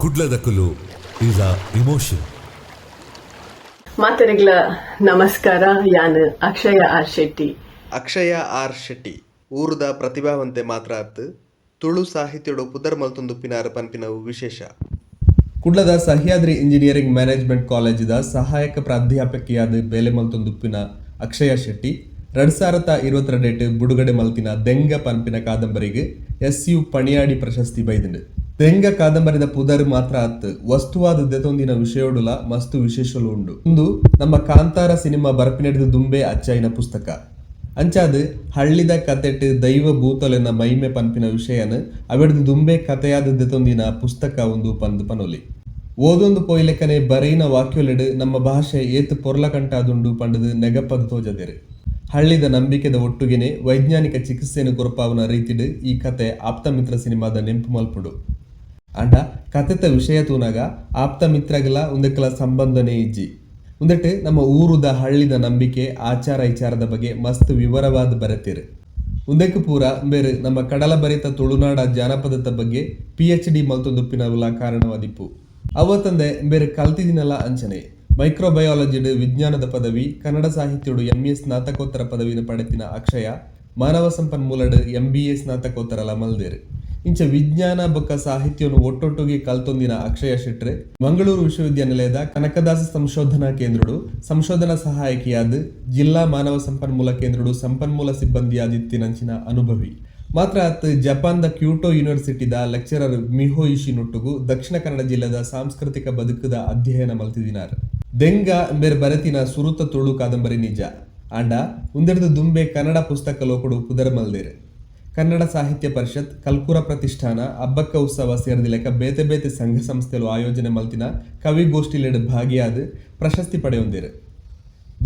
KUDLADAKLU is a emotion. ಮಾತರಿಗಳ ನಮಸ್ಕಾರ. ಯಾನ್ ಅಕ್ಷಯ R Shetty. ಅಕ್ಷಯ R Shetty ಊರುದ ಪ್ರತಿಭಾವಂತೆ ಮಾತ್ರ ಅತ್ತು ತುಳು ಸಾಹಿತ್ಯಡು ಪುದರ್ ಮಲ್ತೊಂದುಪ್ಪಿನಾರ ಪನ್ಪಿನವು ವಿಶೇಷ. ಕುಡ್ಲದ ಸಹ್ಯಾದ್ರಿ ಇಂಜಿನಿಯರಿಂಗ್ ಮ್ಯಾನೇಜ್ಮೆಂಟ್ ಕಾಲೇಜಿದ ಸಹಾಯಕ ಪ್ರಾಧ್ಯಾಪಕಿಯಾದ ಬೇಲೆ ಮಲ್ತೊಂದುಪ್ಪಿನ ಅಕ್ಷಯ ಶೆಟ್ಟಿ 2022 ಬಿಡುಗಡೆ ಮಲ್ತಿನ ದೆಂಗ ಪನ್ಪಿನ ಕಾದಂಬರಿಗೆ SU ಪಣಿಯಾಡಿ ಪ್ರಶಸ್ತಿ ಬೈದಿಂಡು. ದೆಂಗ ಕಾದಂಬರಿದ ಪುದರ್ ಮಾತ್ರ ಅತ್ತು ವಸ್ತುವಾದ ದೆತೊಂದಿನ ವಿಷಯೋಡುಲ ಮಸ್ತು ವಿಶೇಷಲು ಉಂಡು. ಇಂದು ನಮ್ಮ ಕಾಂತಾರ ಸಿನಿಮಾ ಬರ್ಪಿನಡಿದ ದುಂಬೆ ಅಚ್ಚಾಯಿನ ಪುಸ್ತಕ ಅಂಚಾದ ಹಳ್ಳಿದ ಕತೆಟ್ ದೈವ ಭೂತಲೆನ ಮೈಮೆ ಪನ್ಪಿನ ವಿಷಯನ ಅವೆಡ್ದು ದುಂಬೆ ಕಥೆಯಾದ ದೆತೊಂದಿನ ಪುಸ್ತಕ ಒಂದು ಪಂದು ಪನೊಲಿ ಓದೊಂದು ಪೊಯ್ಲೆಕ್ಕನೆ ಬರೀನ ವಾಕ್ಯೋಲೆಡ್ ನಮ್ಮ ಭಾಷೆ ಏತ್ ಪೊರ್ಲ ಕಂಟಾದುಂಡು ಪಂಡದು ನೆಗಪದು ತೋಜದೆರು. ಹಳ್ಳಿದ ನಂಬಿಕೆದ ಒಟ್ಟುಗೆನೆ ವೈಜ್ಞಾನಿಕ ಚಿಕಿತ್ಸೆಯನ್ನು ಕೊರಪಾವನ ರೀತಿಡ್ ಈ ಕತೆ ಆಪ್ತಮಿತ್ರ ಸಿನಿಮಾದ ನೆಂಪು ಮಲ್ಪುಡು. ಅಂಡ ಕತೆತ ವಿಷಯ ತೂನಾಗ ಆಪ್ತಮಿತ್ರಗಲ ಒಂದಕ್ಕಲ ಸಂಬಂಧನೇ ಇಜ್ಜಿ ಒಂದಟ್ಟು ನಮ್ಮ ಊರುದ ಹಳ್ಳಿದ ನಂಬಿಕೆ ಆಚಾರ ವಿಚಾರದ ಬಗ್ಗೆ ಮಸ್ತ್ ವಿವರವಾದ ಬರೆತೀರು. ಒಂದಕ್ಕೆ ಪೂರ ಬೇರೆ ನಮ್ಮ ಕಡಲ ಬರಿತ ತುಳುನಾಡ ಜಾನಪದದ ಬಗ್ಗೆ PhD ಮಲ್ತೊಂದುಪ್ಪಿನವುಲ ಕಾರಣವಾದಿಪ್ಪು. ಅವತ್ತಂದೆ ಬೇರೆ ಕಲ್ತಿದಿನಲ್ಲ ಅಂಚನೆ ಮೈಕ್ರೋಬಯಾಲಜಿಡ್ ವಿಜ್ಞಾನದ ಪದವಿ, ಕನ್ನಡ ಸಾಹಿತ್ಯಡು MA ಸ್ನಾತಕೋತ್ತರ ಪದವಿನ ಪಡೆತಿನ ಅಕ್ಷಯ ಮಾನವ ಸಂಪನ್ಮೂಲಡ್ MBA ಸ್ನಾತಕೋತ್ತರ ಮಲ್ದೇರು. ಇಂಚ ವಿಜ್ಞಾನ ಬೊಕ್ಕ ಸಾಹಿತ್ಯವನ್ನು ಒಟ್ಟೊಟ್ಟಿಗೆ ಕಲ್ತೊಂದಿನ ಅಕ್ಷಯ ಶೆಟ್ರೆ ಮಂಗಳೂರು ವಿಶ್ವವಿದ್ಯಾನಿಲಯದ ಕನಕದಾಸ ಸಂಶೋಧನಾ ಕೇಂದ್ರಡು ಸಂಶೋಧನಾ ಸಹಾಯಕಿಯಾದ ಜಿಲ್ಲಾ ಮಾನವ ಸಂಪನ್ಮೂಲ ಕೇಂದ್ರಡು ಸಂಪನ್ಮೂಲ ಸಿಬ್ಬಂದಿಯಾದಿತ್ತಿನಂಚಿನ ಅನುಭವಿ. ಮಾತ್ರ ಅತ್ ಜಪಾನ್ದ ಕ್ಯೂಟೋ ಯೂನಿವರ್ಸಿಟಿದ ಲೆಕ್ಚರರ್ ಮಿಹೋ ಇಶಿನೊಟ್ಟುಗು ದಕ್ಷಿಣ ಕನ್ನಡ ಜಿಲ್ಲೆದ ಸಾಂಸ್ಕೃತಿಕ ಬದುಕದ ಅಧ್ಯಯನ ಮಲ್ತಿದಿನಾರ್. ದೆಂಗ ಬೇರೆ ಬರೆತಿನ ಸುರುತ ತುಳು ಕಾದಂಬರಿ ನಿಜ ಅಂಡ ಒಂದೆರಡು ದುಂಬೆ ಕನ್ನಡ ಪುಸ್ತಕ ಲೋಕಡು ಪುದರ್ ಮಲ್ದೇರು. ಕನ್ನಡ ಸಾಹಿತ್ಯ ಪರಿಷತ್, ಕಲ್ಕುರ ಪ್ರತಿಷ್ಠಾನ, ಅಬ್ಬಕ್ಕ ಉತ್ಸವ ಸೇರಿದಿಲೆಕ ಬೇತೆ ಬೇತೆ ಸಂಘ ಸಂಸ್ಥೆಲು ಆಯೋಜನೆ ಮಲ್ತಿನ ಕವಿಗೋಷ್ಠಿಲೆಡ್ ಭಾಗಿಯಾದ ಪ್ರಶಸ್ತಿ ಪಡೆಯೊಂದೇರು.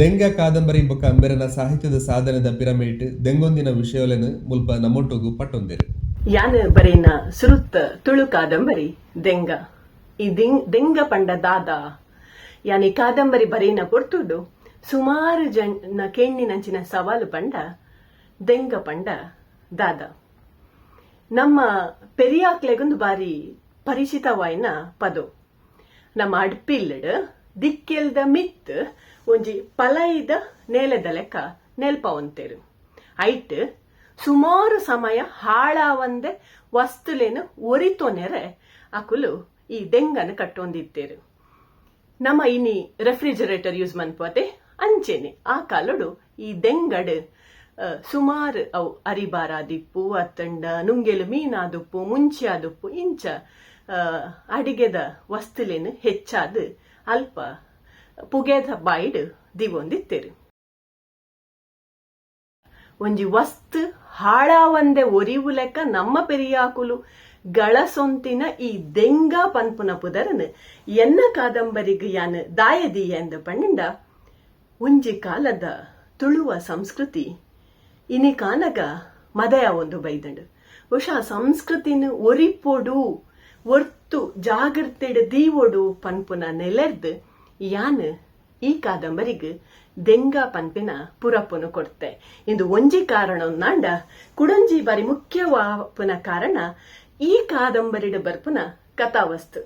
ದೆಂಗ ಕಾದಂಬರಿ ಬೊಕ್ಕ ಅಂಬೆರನ ಸಾಹಿತ್ಯದ ಸಾಧನೆದ ಪಿರಮಿಡ್ ದೆಂಗೊಂದಿನ ವಿಷಯಲೆನು ಮುಲ್ಪ ನಮ್ಮೊಟ್ಟುಗು ಪಟ್ಟೊಂದೇರು. ಯಾನ್ ಬರೀನ ಸುರುತ್ತ ತುಳು ಕಾದಂಬರಿ ದೆಂಗ. ಈ ದೆಂಗ ಪಂಡ ದಾದ ಯಾನಿ ಕಾದಂಬರಿ ಬರೀನ ಪೊರ್ತುಡು ಸುಮಾರು ಜನ ಕೆಣ್ಣಿನಂಚಿನ ಸವಾಲು ಪಂಡ ದೆಂಗ ಪಂಡ ದಾದ. ನಮ್ಮ ಪೆರಿಯಾಕ್ಲೆಗೊಂದು ಬಾರಿ ಪರಿಚಿತವಾಯಿನ ಪದೋ. ನಮ್ಮ ಅಡ್ಪಿಲ್ಲಡ್ ದಿಕ್ಕೆಲ್ದ ಮಿತ್ ಒಂಜಿ ಪಲೈದ ನೇಲೆದ ಲೆಕ್ಕ ನೆಲ್ಪವಂತೇರು. ಐಟ್ ಸುಮಾರು ಸಮಯ ಹಾಳಾವಂದೆ ವಸ್ತುಲೇನು ಒರಿತೊನೆರೆ ಅಕುಲು ಈ ದೆಂಗನ ಕಟ್ಟೊಂದಿತ್ತೇರು. ನಮ್ಮ ಇನಿ ರೆಫ್ರಿಜರೇಟರ್ ಯೂಸ್ ಮನ್ಪೋತೆ ಅಂಚೆನೆ ಆ ಕಾಲಡು ಈ ದೆಂಗಡ್ ಸುಮಾರು ಅವು ಅರಿಬಾರಾದಿಪ್ಪು ಅತ್ತಂಡ ನುಂಗೆಲು ಮೀನಾದುಪ್ಪು ಮುಂಚಿಯಾದುಪ್ಪು ಇಂಚ ಅಡಿಗೆದ ವಸ್ತುಲೇನು ಹೆಚ್ಚಾದ ಅಲ್ಪ ಪುಗೆದ ಬಾಯಿಡ್ ದಿವೊಂದಿತ್ತೇರು. ಒಂಜಿ ವಸ್ತು ಹಾಳಾವಂದೆ ಒರಿವು ಲೆಕ್ಕ ನಮ್ಮ ಪೆರಿಯಾಕುಲು ಗಳಸೊಂತಿನ ಈ ದೆಂಗ ಪನ್ಪುನ ಪುದರನ್ ಎನ್ನ ಕಾದಂಬರಿಗೆ ಯಾನ್ ದಾಯದೀಯ ಎಂದ ಪಂಡ ಒಂಜಿ ಕಾಲದ ತುಳುವ ಸಂಸ್ಕೃತಿ ಇನಿ ಕಾನಗ ಮದಯ ಒಂದು ಬೈದಂಡು. ಬಹುಶಃ ಸಂಸ್ಕೃತಿನ ಒರಿಪೊಡು ಒರ್ತು ಜಾಗೃತೆಡ್ ದೀವೊಡು ಪನ್ಪುನ ನೆಲೆರ್ದ್ ಯಾನ್ ಈ ಕಾದಂಬರಿಗೆ ದೆಂಗ ಪನ್ಪಿನ ಪುರಪ್ಪುನು ಕೊಡ್ತೆ. ಇಂದು ಒಂಜಿ ಕಾರಣ ನಾಂಡ ಕುಡಂಜಿ ಬಾರಿ ಮುಖ್ಯವಾಪುನ ಕಾರಣ ಈ ಕಾದಂಬರಿಡ ಬರ್ಪುನ ಕಥಾವಸ್ತು.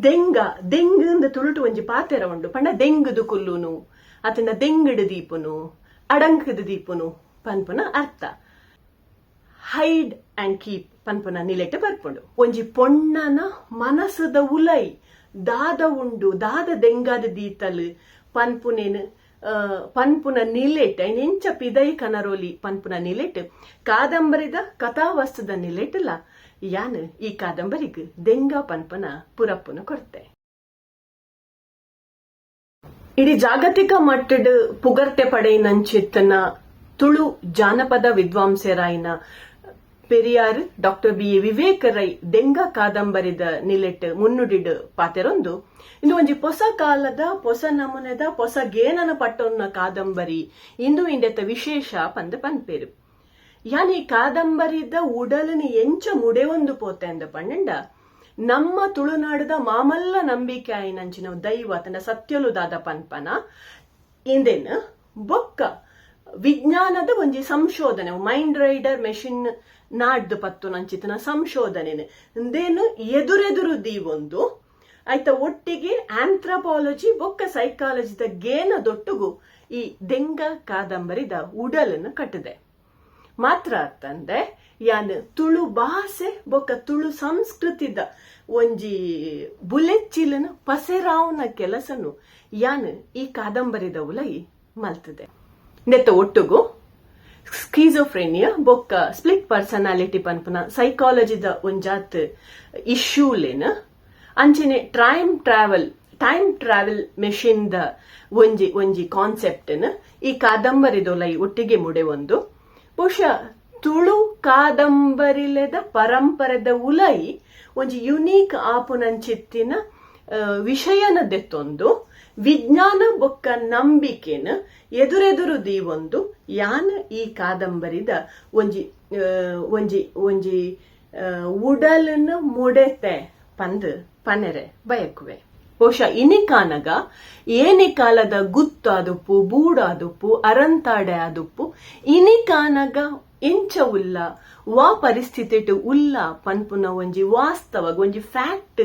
ದೆಂಗ ದೆಂಗ ತುಳುಟು ಒಂಜಿ ಪಾತೆರ ಉಂಡು ಪಂಡ ದೆಂಗದು ಕುಲ್ಲುನು ಅತನ ದೆಂಗಡು ದೀಪುನು ಅಡಂಕದ ದೀಪುನು ಪನ್ಪುನ ಅರ್ಥ. ಹೈಡ್ ಅಂಡ್ ಕೀಪ್ ಪನ್ಪುನ ನಿಲೆಟ್ ಬರ್ಪುಂಡು. ಒಂಜಿ ಪೊಣ್ಣನ ಮನಸದ ಉಲೈ ದಾದ ಉಂಡು ದಾದ ದೆಂಗಾದ ದೀತಲ್ ಪನ್ಪುನೇನು ಪನ್ಪುನ ನಿಲೆಟ್ ಐನೆಂಚ ಪಿದೈ ಕನರೋಲಿ ಪನ್ಪುನ ನಿಲೆಟ್ ಕಾದಂಬರಿದ ಕಥಾವಸ್ತುದ ನಿಲೆಟ್ಲ ಯಾನ್ ಈ ಕಾದಂಬರಿಗ್ ದೆಂಗ ಪನ್ಪುನ ಪುರಪ್ಪುನ ಕೊಡ್ತೆ. ಇಡೀ ಜಾಗತಿಕ ಮಟ್ಟದ ಪುಗರ್ತೆ ಪಡೆಯಿನಂಚಿತ್ತನ ತುಳು ಜಾನಪದ ವಿದ್ವಾಂಸರಾಯಿನ ಪೆರಿಯಾರ್ ಡಾಕ್ಟರ್ BA ವಿವೇಕ ರೈ ದೆಂಗ ಕಾದಂಬರಿದ ನಿಲೆಟ್ ಮುನ್ನುಡಿಡ್ ಪಾತೆರೊಂದು ಇಂದು ಒಂಜಿ ಹೊಸ ಕಾಲದ ಹೊಸ ನಮೂನೆದ ಹೊಸ ಗೇನನ ಪಟ್ಟೊನ್ನ ಕಾದಂಬರಿ ಇಂದು ಇಂಡೆತ್ತ ವಿಶೇಷ ಪಂದ ಪನ್ಪೇರು. ಯಾನ್ ಈ ಕಾದಂಬರಿದ ಉಡಲಿನ ಎಂಚ ಮುಡೆಯೊಂದು ಪೋತೆ ಅಂದ ಪಂಡ ನಮ್ಮ ತುಳುನಾಡದ ಮಾಮಲ್ಲ ನಂಬಿಕೆ ಆಯ್ನಂಚಿನ ದೈವ ತನ್ನ ಸತ್ಯಲು ದಾದ ಪನ್ಪನ ಇಂದೆನ್ ಬೊಕ್ಕ ವಿಜ್ಞಾನದ ಒಂಜಿ ಸಂಶೋಧನೆ ಮೈಂಡ್ ರೈಡರ್ ಮೆಷಿನ್ ನಾಡ್ದು ಪತ್ತು ನಂಚಿತ್ತಿನ ಸಂಶೋಧನೆ ಇಂದೇನು ಎದುರೆದುರು ದೀವೊಂದು ಆಯ್ತ ಒಟ್ಟಿಗೆ ಆಂಥ್ರಪಾಲಜಿ ಬೊಕ್ಕ ಸೈಕಾಲಜಿದ ಗೇನದೊಟ್ಟುಗು ಈ ದೆಂಗ ಕಾದಂಬರಿದ ಉಡಲನ್ನು ಕಟ್ಟಿದೆ. ಮಾತ್ರ ಅತ್ತಂದೆ ಯಾನ್ ತುಳು ಭಾಷೆ ಬೊಕ್ಕ ತುಳು ಸಂಸ್ಕೃತಿದ ಒಂಜಿ ಬುಲೆಚ್ಚಿಲನು ಪಸೆರಾವ್ನ ಕೆಲಸನು ಯಾನ್ ಈ ಕಾದಂಬರಿದ ಉಲೈ ಮಲ್ತದೆ. ನೆತ್ತ ಒಟ್ಟುಗು ಸ್ಕೀಜೋಫ್ರೇನಿಯಾ ಬೊಕ್ಕ ಸ್ಪ್ಲಿಟ್ ಪರ್ಸನಾಲಿಟಿ ಪನ್ಪುನ ಸೈಕಾಲಜಿದ ಒಂಜಾತ್ ಇಶ್ಯೂಲೇನ ಅಂಚನೆ ಟೈಮ್ ಟ್ರಾವೆಲ್ ಮೆಷಿನ್ ದ ಒಂಜಿ ಕಾನ್ಸೆಪ್ಟ್ ಈ ಕಾದಂಬರಿದೊಲೈ ಒಟ್ಟಿಗೆ ಮುಡೆ ಒಂದು ಬಹುಶಃ ತುಳು ಕಾದಂಬರಿಲೆದ ಪರಂಪರೆದ ಉಲೈ ಒಂಜಿ ಯುನೀಕ್ ಆಪುನಂಚಿತ್ತಿನ ವಿಷಯನ ದೆತ್ತೊಂದು ವಿಜ್ಞಾನ ಬೊಕ್ಕ ನಂಬಿಕೆನ ಎದುರೆದುರು ದೀವೊಂದು ಯಾನ್ ಈ ಕಾದಂಬರಿದ ಒಂಜಿ ಉಡಲನ್ನು ಮುಡೆತೆ ಪಂದ್ ಪನೆರೆ ಬಯಕುವೆ. ಬಹುಶಃ ಇನಿಕಾನಗ ಏನಿ ಕಾಲದ ಗುತ್ತಾದುಪ್ಪು ಬೂಡಾದುಪ್ಪು ಅರಂತಾಡೆ ಆದುಪ್ಪು ಇನಿಕಾನಗ ಎಂಚ ಉಲ್ಲ ವಾ ಪರಿಸ್ಥಿತಿ ಉಲ್ಲ ಪನ್ಪುನ ಒಂಜಿ ವಾಸ್ತವ ಒಂಜಿ ಫ್ಯಾಕ್ಟ್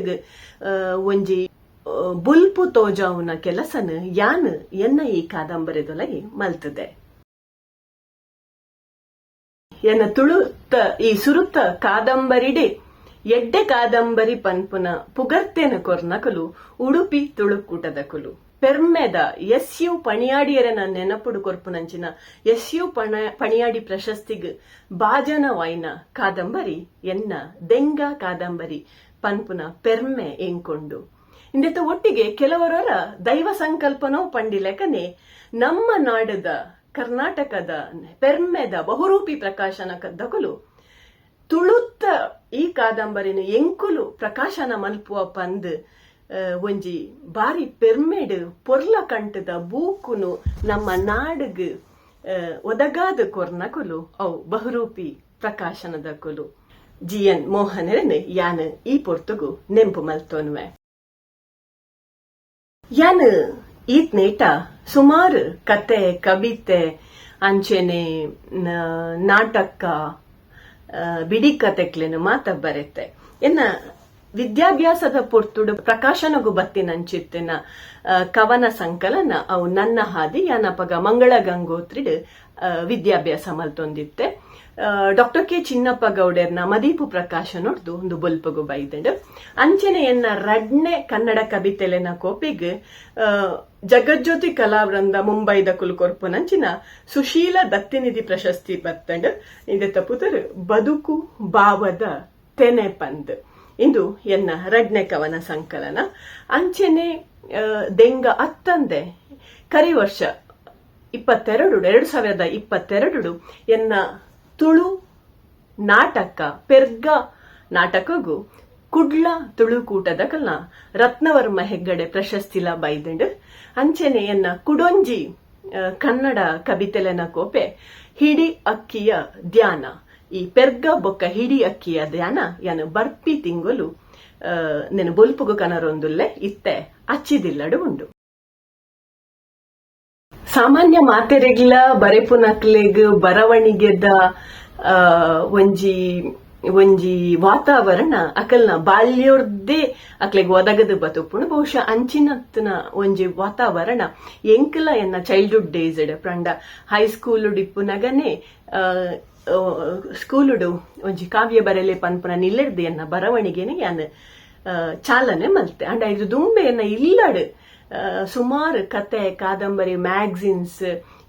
ಒಂಜಿ ಬುಲ್ಪು ತೋಜಾವುನ ಕೆಲಸನ ಯಾನ್ ಎನ್ನ ಈ ಕಾದಂಬರಿದೊಲೈ ಮಲ್ತದೆ. ಎನ್ನ ತುಳುತ್ತ ಈ ಸುರುತ್ತ ಕಾದಂಬರಿಡೆ ಎಡ್ಡೆ ಕಾದಂಬರಿ ಪನ್ಪುನ ಪುಗರ್ತೇನ ಕೊರ್ನಕಲು ಉಡುಪಿ ತುಳುಕೂಟದಕುಲು ಪೆರ್ಮೆದ ಎಸ್ಯು ಪಣಿಯಾಡಿಯರನ ನೆನಪುಡು ಕೊರ್ಪುನಂಚಿನ ಎಸ್ಯು ಪಣಿಯಾಡಿ ಪ್ರಶಸ್ತಿಗ್ ಬಾಜನವಾಯ್ನ ಕಾದಂಬರಿ ಎನ್ನ ದೆಂಗ ಕಾದಂಬರಿ ಪನ್ಪುನ ಪೆರ್ಮೆ ಎಂಕೊಂಡು ಇಂದೆತ ಒಟ್ಟಿಗೆ ಕೆಲವರರ ದೈವ ಸಂಕಲ್ಪನೋ ಪಂಡಿಲೆಕನೆ ನಮ್ಮ ನಾಡದ ಕರ್ನಾಟಕದ ಪೆರ್ಮೆದ ಬಹುರೂಪಿ ಪ್ರಕಾಶನದಕುಲು ತುಳುತ್ತ ಈ ಕಾದಂಬರಿನ ಎಂಕುಲು ಪ್ರಕಾಶನ ಮಲ್ಪುವ ಪಂದ್ ಒಂಜಿ ಬಾರಿ ಪೆರ್ಮೆಡ್ ಪೊರ್ಲ ಕಂಟದ ಬೂಕುನು ನಮ್ಮ ನಾಡಿಗ್ ಒದಗಾದ ಕೊರ್ನಕುಲು ಅವು ಬಹುರೂಪಿ ಪ್ರಕಾಶನದಕುಲು GN ಮೋಹನರನ್ ಯಾನ್ ಈ ಪೊರ್ತುಗು ನೆಂಪು ಮಲ್ತೋನ್ವೆ. ಯಾನ್ ಈತ್ ನೇಟ ಸುಮಾರು ಕತೆ ಕವಿತೆ ಅಂಚೆನೆ ನಾಟಕ ಬಿಡಿ ಕತೆಕ್ಲೆನು ಮಾತ ಬರೆತೆ. ಎನ್ನ ವಿದ್ಯಾಭ್ಯಾಸದ ಪೊರ್ತುಡು ಪ್ರಕಾಶನಗು ಬತ್ತಿನಂಚಿತ್ತಿನ ಕವನ ಸಂಕಲನ ಅವು ನನ್ನ ಹಾದಿ ಯಾನಪಗ ಮಂಗಳ ಗಂಗೋತ್ರಿಡ್ ವಿದ್ಯಾಭ್ಯಾಸ ಮಲ್ತೊಂದಿತ್ತೆ. ಡಾಕ್ಟರ್ ಕೆ ಚಿನ್ನಪ್ಪ ಗೌಡರ್ನ ಮದೀಪು ಪ್ರಕಾಶನೊಡ್ದು ಒಂದು ಬೊಲ್ಪಗು ಬೈದೆಡ್ ಅಂಚನೆ ಎನ್ನ ರಡ್ನೆ ಕನ್ನಡ ಕವಿತೆಲೆನ ಕೋಪಿಗ್ ಜಗಜ್ಯೋತಿ ಕಲಾವೃಂದ ಮುಂಬೈದ ಕುಲ್ಕೊರ್ಪುನಂಚಿನ ಸುಶೀಲ ದತ್ತಿನಿಧಿ ಪ್ರಶಸ್ತಿ ಬತ್ತಂಡ್ ಇದೆತ್ತ ಪುತರ್ ಬದುಕು ಭಾವದ ತೆನೆ ಪಂದ್ ಇಂದು ಎನ್ನ ರಡ್ನೆ ಕವನ ಸಂಕಲನ. ಅಂಚೆನೆ ದೆಂಗ ಅತ್ತಂದೆ ಕರಿ ವರ್ಷ 2022 ಎನ್ನ ತುಳು ನಾಟಕ ಪೆರ್ಗ ನಾಟಕಗೂ ಕುಡ್ಲ ತುಳುಕೂಟದಕಲ್ನ ರತ್ನವರ್ಮ ಹೆಗ್ಗಡೆ ಪ್ರಶಸ್ತಿಲ ಬೈದಂಡ್ ಅಂಚೆನೆ ಎನ್ನ ಕುಡೊಂಜಿ ಕನ್ನಡ ಕವಿತೆಲೆನ ಕೋಪೆ ಹಿಡಿ ಅಕ್ಕಿಯ ಧ್ಯಾನ ಈ ಪೆರ್ಗ ಬೊಕ್ಕ ಹಿಡಿ ಅಕ್ಕಿಯ ಧ್ಯಾನ ಯಾನು ಬರ್ಪಿ ತಿಂಗೊಲು ನೆನು ಬೊಲ್ಪುಗು ಕನರೊಂದುಲ್ಲೆ ಇತ್ತೆ ಅಚ್ಚಿದಿಲ್ಲಡು ಉಂಡು. ಸಾಮಾನ್ಯ ಮಾತೆರೆಗ್ಲ ಬರೆಪುನಕ್ಲೆಗ್ ಬರವಣಿಗೆದ ಒಂಜಿ ವಾತಾವರಣ ಅಕಲ್ನ ಬಾಲ್ಯೋರ್ದೇ ಅಕ್ಲೆಗ್ ಒದಗದು ಬತುಪ್ಪುಂಡು. ಬಹುಶಃ ಅಂಚಿನತ್ನ ಒಂಜಿ ವಾತಾವರಣ ಎಂಕಲ ಎನ್ನ ಚೈಲ್ಡ್ಹುಡ್ ಡೇಸ್ ಪ್ರಂಡ ಹೈಸ್ಕೂಲು ಡಿಪ್ಪುನಗನೆ ಸ್ಕೂಲುಡು ಒಂಜಿ ಕಾವ್ಯ ಬರೆಲೆ ಪನ್ಪುನ ನಿಲ್ಲೆಡ್ದು ಎನ್ನ ಬರವಣಿಗೆನೆ ಯಾನ್ ಚಾಲನೆ ಮಲ್ತೆ. ಅಂಡ ಇದು ದುಂಬೆ ಎನ್ನ ಇಲ್ಲಡ್ ಸುಮಾರು ಕತೆ ಕಾದಂಬರಿ ಮ್ಯಾಗಝಿನ್ಸ್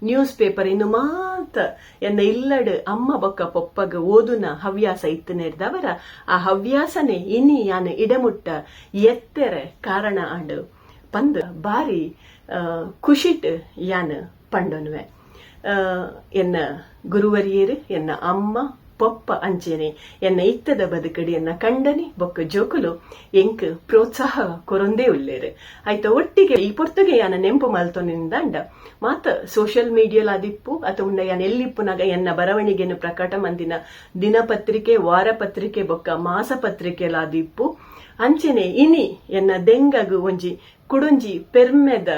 ನ್ಯೂಸ್ ಪೇಪರ್ ಇನ್ನು ಮಾತ ಎನ್ನ ಇಲ್ಲಡ್ ಅಮ್ಮ ಬೊಕ್ಕ ಪೊಪ್ಪಗ ಓದುನ ಹವ್ಯಾಸ ಇತ್ತು ನೆಡ್ದವರ ಆ ಹವ್ಯಾಸನೆ ಇನಿ ಯಾನ್ ಇಡಮುಟ್ಟ ಎತ್ತೆರೆ ಕಾರಣ ಆಂಡ್ ಪಂದ್ ಬಾರಿ ಖುಷಿಟ್ ಯಾನ್ ಪಂಡೊನ್ವೆ. ಎನ್ನ ಗುರುವರಿಯರು ಎನ್ನ ಅಮ್ಮ ಪೊಪ್ಪ ಅಂಚೆನೆ ಎನ್ನ ಇತ್ತದ ಬದುಕಡಿ ಎನ್ನ ಕಂಡನಿ ಬೊಕ್ಕ ಜೋಕುಲು ಎಂಕ್ ಪ್ರೋತ್ಸಾಹ ಕೊರೊಂದೇ ಉಲ್ಲೇರು ಆಯ್ತ. ಒಟ್ಟಿಗೆ ಈ ಪೊರ್ತುಗೆ ಯಾನ ನೆಂಪು ಮಲ್ತೊನಿಂದಂಡ ಮಾತ ಸೋಷಿಯಲ್ ಮೀಡಿಯಲ್ ಆದಿಪ್ಪು ಅಥವಾ ಯಾನ್ ಎಲ್ಲಿಪ್ಪುನಾಗ ಎನ್ನ ಬರವಣಿಗೆನು ಪ್ರಕಟ ಮಂದಿನ ದಿನಪತ್ರಿಕೆ ವಾರ ಪತ್ರಿಕೆ ಬೊಕ್ಕ ಮಾಸ ಪತ್ರಿಕೆಲಾದಿಪ್ಪು ಅಂಚೆನೆ ಇನಿ ಎನ್ನ ದೆಂಗಗು ಒಂಜಿ ಕುಡುಂಜಿ ಪೆರ್ಮೆದ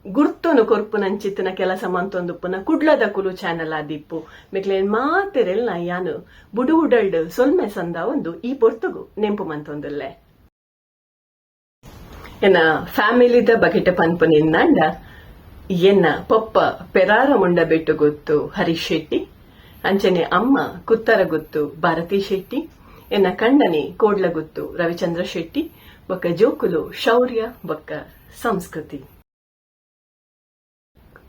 ಗುರ್ತುನು ಕೊರ್ಪುನಂಚಿತ್ತಿನ ಕೆಲಸ ಮಂತೊಂದುಪ್ಪುನ ಕುಡ್ಲದಕುಲು ಚಾನೆಲ್ ಆದಿಪ್ಪು ಮಿಕ್ಲೇನ್ ಮಾತೆರೆಲ್ಲ ಯಾನು ಬುಡು ಉಡಲ್ಡ್ ಸೊಲ್ಮೆ ಸಂದ ಒಂದು ಈ ಪೊರ್ತುಗು ನೆಂಪು ಮಂತೊಂದುಲ್ಲೆ ಎನ್ನ ಫ್ಯಾಮಿಲಿದ ಬಗೆಟ ಪನ್ಪುನಿಂದಾಂಡ ಎನ್ನ ಪಪ್ಪ ಪೆರಾರ ಮುಂಡ ಬೆಟ್ಟು ಗೊತ್ತು ಹರೀಶ್ ಶೆಟ್ಟಿ ಅಂಚನೆ ಅಮ್ಮ ಕುತ್ತರ ಗೊತ್ತು ಭಾರತಿ ಶೆಟ್ಟಿ ಎನ್ನ ಕಂಡನಿ ಕೋಡ್ಲ ಗೊತ್ತು ರವಿಚಂದ್ರ ಶೆಟ್ಟಿ ಬೊಕ್ಕ ಜೋಕುಲು ಶೌರ್ಯ ಬೊಕ್ಕ ಸಂಸ್ಕೃತಿ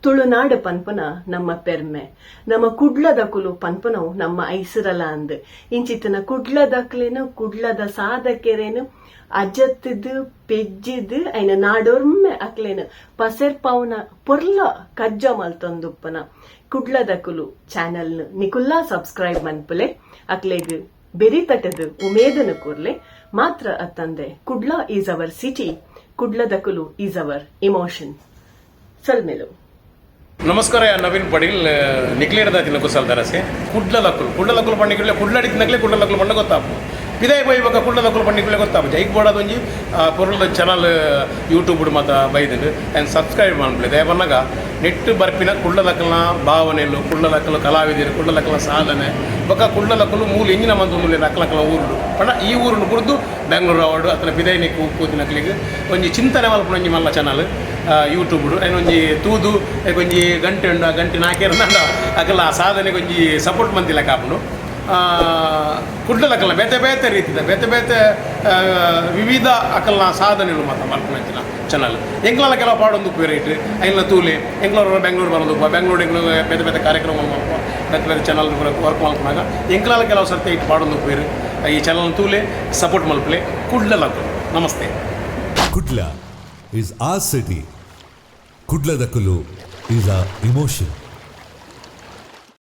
ತುಳುನಾಡು ಪನ್ಪುನ ನಮ್ಮ ಪೆರ್ಮೆ ನಮ್ಮ ಕುಡ್ಲದಕುಲು ಪನ್ಪುನವು ನಮ್ಮ ಐಸರಲ ಅಂದ್ ಇಂಚಿತ್ತಿನ ಕುಡ್ಲದಕ್ಲೇನು ಕುಡ್ಲದ ಸಾಧಕೆರೇನು ಅಜ್ಜತ್ತಿದ್ದು ಪೆಜ್ಜಿದ್ದು ಐನ ನಾಡೊರ್ಮೆ ಅಕ್ಲೇನು ಪಸೆರ್ ಪೌನ ಪೊರ್ಲ ಕಜ್ಜ ಮಲ್ತೊಂದುಪ್ಪನ ಕುಡ್ಲದಕುಲು ಚಾನೆಲ್ ನಿಕುಲ್ಲಾ ಸಬ್ಸ್ಕ್ರೈಬ್ ಮನ್ಪುಲೆ ಅಕ್ಲೆಗ್ ಬೆರಿತಟದು ಉಮೇದನು ಕೂರ್ಲೆ ಮಾತ್ರ ಅತ್ತಂದೆ ಕುಡ್ಲ ಈಸ್ ಅವರ್ ಸಿಟಿ ಕುಡ್ಲದಕುಲು ಈಸ್ ಅವರ್ ಇಮೋಷನ್ ಸಲ್ಮೆಲು ನಮಸ್ಕಾರ ನವೀನ್ ಪಡೀಲ್ ನಿಕ್ಲೇರದ ತಿನ್ನ ಕುಸಲ್ ದರಸೆ ಕುಡ್ಲದಕುಲು ಪಂಡಿಗೆ ಕುಡ್ಲಡಿತಿನಕ್ಲೆ ಕುಡ್ಲದಕುಲು ಪಂಡ ಗೊತ್ತಾಪು ಪಿದಾಯಿ ಬೈ ಇವಾಗ ಕುಡ್ಲದಕುಲು ಪಂಡಿಗೆ ಗೊತ್ತಾಪು ಜೈಕ್ ಬೋಡದ ಒಂಜಿ ಪೊರ್ಲ ಚಾನಲ್ ಯೂಟ್ಯೂಬ್ ಮಾತ ಬೈದನು ಆ್ಯಂಡ್ ಸಬ್ಸ್ಕ್ರೈಬ್ ಮಾಡ್ಬಿಡಿ ದಯಪನ್ನಾಗ ನೆಟ್ ಬರ್ಪಿನ ಕುಡ್ಲದಕಲ್ನ ಭಾವನೆಲು ಕುಡ್ಲದಕಲು ಕಲಾವಿದರು ಕುಡ್ಲದಕಲ್ನ ಸಾಧನೆ ಬೊಕ್ಕ ಕುಡ್ಲದಕಲು ಮೂಲ ಇಂಜಿನ ಮಂತೊಂದು ಅಕ್ಕಲಕ್ಕಲ ಊರುಡು ಪಂಡ ಈ ಊರನ್ನು ಕುಡ್ದು ಬೆಂಗಳೂರು ಅವಾರ್ಡು ಅತ್ತನ ಪಿದಾಯಿ ನಿಕ್ಕು ಕೂತಿನಕ್ಲಿಗೆ ಒಂಜಿ ಚಿಂತನೆ ಮಲ್ಪನ ಒಂಜಿ ಮಲ್ಲ ಚಾನಲ್ ಯೂಟ್ಯೂಬ್ ಆ್ಯಂಡ್ ಒಂಜಿ ತೂದು ಒಂಜಿ ಗಂಟೆ ಉಂಡು ಆ ಗಂಟೆ ನಾಕೇರಂದ ಅಕಲ್ಲ ಆ ಸಾಧನೆಗೆ ಒಂಜಿ ಸಪೋರ್ಟ್ ಮಂತಿಲ್ಲ ಕಾಪುನು ಕುಡ್ಲದಕಲ್ಲ ಬೇತೆ ಬೇತೆ ರೀತಿದ ಬೇತೆ ಬೇತೆ ವಿವಿಧ ಅಕಲ್ನ ಸಾಧನೆಗಳು ಮಾತ್ರ ಮಲ್ಪನಂಚಿನ ಚಾನಲ್ ಎಂಗ್ಲಲ್ಲ ಕೆಲವು ಪಾಡೊಂದು ರೇಟ್ ಐನ ತೂಲೆ ಎಂಗ್ಳೂರು ಬೆಂಗಳೂರು ಬರೋದು ಬೆಂಗಳೂರು ಬೇತೆ ಬೇತೆ ಕಾರ್ಯಕ್ರಮ ಮಲ್ಪ ಬೇತೆ ಬೇತೆ ಚಾನಲ್ ವರ್ಕ್ ಮಲ್ಪನಾಗ ಎಂಗ್ಲಲ್ಲ ಕೆಲವು ಸರ್ತಿ ಇಟ್ಟು ಪಾಡೊಂದು ಬೇರೆ ಈ ಚಾನಲ್ ತೂಲೆ ಸಪೋರ್ಟ್ ಮಲ್ಪಲೆ ಕುಡ್ಲದಕಲು ನಮಸ್ತೆ Kudla is our city. Kudladaklu is our emotion.